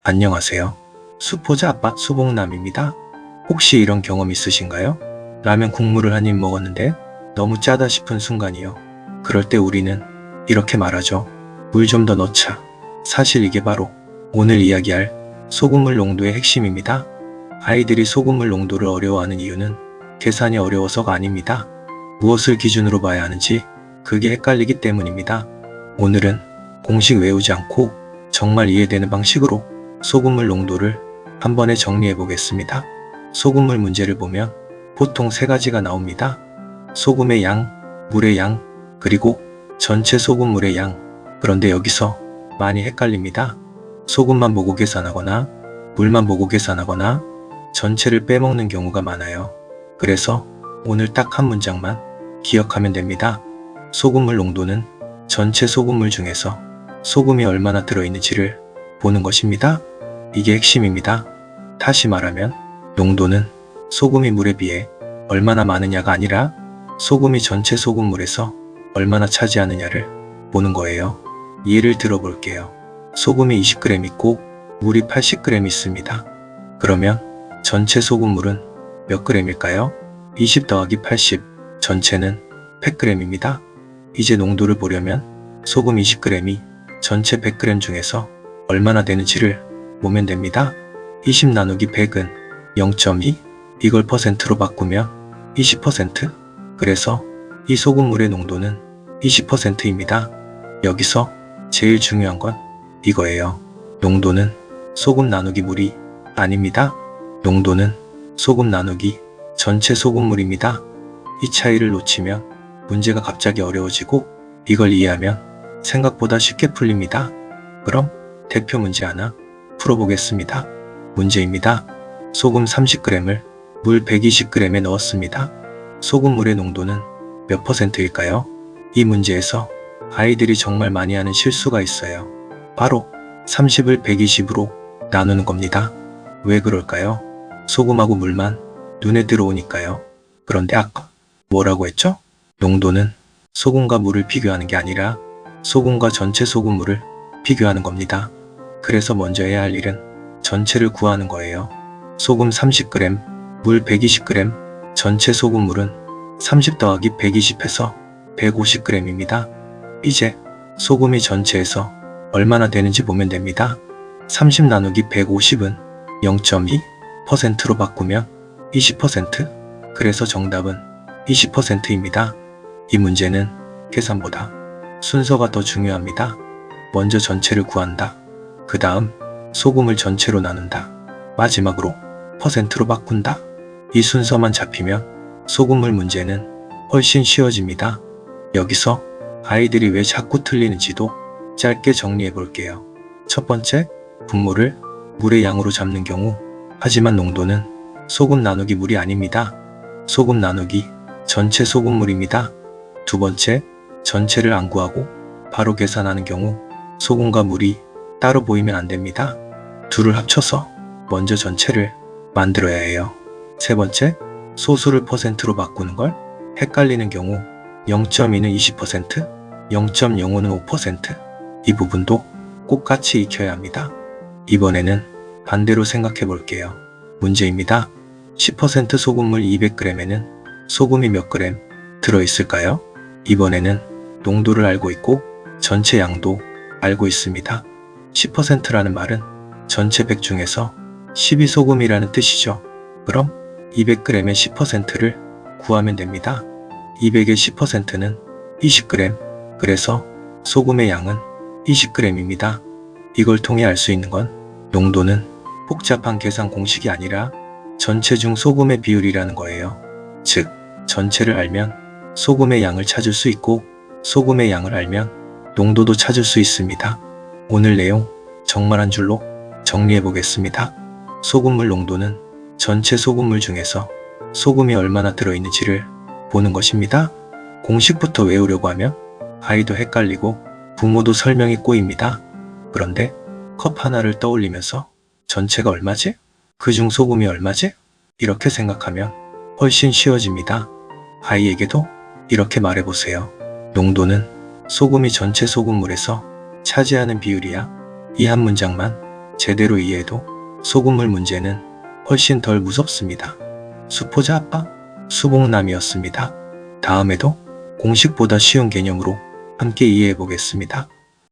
안녕하세요. 수포자 아빠 수봉남입니다. 혹시 이런 경험 있으신가요? 라면 국물을 한 입 먹었는데 너무 짜다 싶은 순간이요. 그럴 때 우리는 이렇게 말하죠. 물 좀 더 넣자. 사실 이게 바로 오늘 이야기할 소금물 농도의 핵심입니다. 아이들이 소금물 농도를 어려워하는 이유는 계산이 어려워서가 아닙니다. 무엇을 기준으로 봐야 하는지 그게 헷갈리기 때문입니다. 오늘은 공식 외우지 않고 정말 이해되는 방식으로 소금물 농도를 한 번에 정리해 보겠습니다. 소금물 문제를 보면 보통 세 가지가 나옵니다. 소금의 양, 물의 양, 그리고 전체 소금물의 양. 그런데 여기서 많이 헷갈립니다. 소금만 보고 계산하거나 물만 보고 계산하거나 전체를 빼먹는 경우가 많아요. 그래서 오늘 딱 한 문장만 기억하면 됩니다. 소금물 농도는 전체 소금물 중에서 소금이 얼마나 들어있는지를 보는 것입니다. 이게 핵심입니다. 다시 말하면 농도는 소금이 물에 비해 얼마나 많으냐가 아니라 소금이 전체 소금물에서 얼마나 차지하느냐를 보는 거예요. 예를 들어 볼게요. 소금이 20g 있고 물이 80g 있습니다. 그러면 전체 소금물은 몇 g일까요? 20 더하기 80, 전체는 100g입니다. 이제 농도를 보려면 소금 20g이 전체 100g 중에서 얼마나 되는지를 보면 됩니다. 20 나누기 100은 0.2, 이걸 퍼센트로 바꾸면 20%, 그래서 이 소금물의 농도는 20%입니다. 여기서 제일 중요한 건 이거예요. 농도는 소금 나누기 물이 아닙니다. 농도는 소금 나누기 전체 소금물입니다. 이 차이를 놓치면 문제가 갑자기 어려워지고 이걸 이해하면 생각보다 쉽게 풀립니다. 그럼 대표 문제 하나 풀어보겠습니다. 문제입니다. 소금 30g을 물 120g에 넣었습니다. 소금물의 농도는 몇 %일까요? 이 문제에서 아이들이 정말 많이 하는 실수가 있어요. 바로 30을 120으로 나누는 겁니다. 왜 그럴까요? 소금하고 물만 눈에 들어오니까요. 그런데 아까 뭐라고 했죠? 농도는 소금과 물을 비교하는 게 아니라 소금과 전체 소금물을 비교하는 겁니다. 그래서 먼저 해야 할 일은 전체를 구하는 거예요. 소금 30g, 물 120g, 전체 소금물은 30 더하기 120해서 150g입니다. 이제 소금이 전체에서 얼마나 되는지 보면 됩니다. 30 나누기 150은 0.2%로 바꾸면 20%, 그래서 정답은 20%입니다. 이 문제는 계산보다 순서가 더 중요합니다. 먼저 전체를 구한다. 그 다음 소금을 전체로 나눈다. 마지막으로 퍼센트로 바꾼다. 이 순서만 잡히면 소금물 문제는 훨씬 쉬워집니다. 여기서 아이들이 왜 자꾸 틀리는지도 짧게 정리해 볼게요. 첫 번째, 분모를 물의 양으로 잡는 경우, 하지만 농도는 소금 나누기 물이 아닙니다. 소금 나누기 전체 소금물입니다. 두 번째, 전체를 안 구하고 바로 계산하는 경우 소금과 물이 따로 보이면 안 됩니다. 둘을 합쳐서 먼저 전체를 만들어야 해요. 세 번째, 소수를 퍼센트로 바꾸는 걸 헷갈리는 경우 0.2는 20%, 0.05는 5%, 이 부분도 꼭 같이 익혀야 합니다. 이번에는 반대로 생각해 볼게요. 문제입니다. 10% 소금물 200g에는 소금이 몇 g 들어있을까요? 이번에는 농도를 알고 있고 전체 양도 알고 있습니다. 10%라는 말은 전체 100 중에서 10이 소금이라는 뜻이죠. 그럼 200g의 10%를 구하면 됩니다. 200의 10%는 20g, 그래서 소금의 양은 20g입니다. 이걸 통해 알 수 있는 건 농도는 복잡한 계산 공식이 아니라 전체 중 소금의 비율이라는 거예요. 즉, 전체를 알면 소금의 양을 찾을 수 있고 소금의 양을 알면 농도도 찾을 수 있습니다. 오늘 내용 정말 한 줄로 정리해 보겠습니다. 소금물 농도는 전체 소금물 중에서 소금이 얼마나 들어있는지를 보는 것입니다. 공식부터 외우려고 하면 아이도 헷갈리고 부모도 설명이 꼬입니다. 그런데 컵 하나를 떠올리면서 전체가 얼마지? 그중 소금이 얼마지? 이렇게 생각하면 훨씬 쉬워집니다. 아이에게도 이렇게 말해보세요. 농도는 소금이 전체 소금물에서 차지하는 비율이야. 이 한 문장만 제대로 이해해도 소금물 문제는 훨씬 덜 무섭습니다. 수포자 아빠, 수복남이었습니다. 다음에도 공식보다 쉬운 개념으로 함께 이해해 보겠습니다.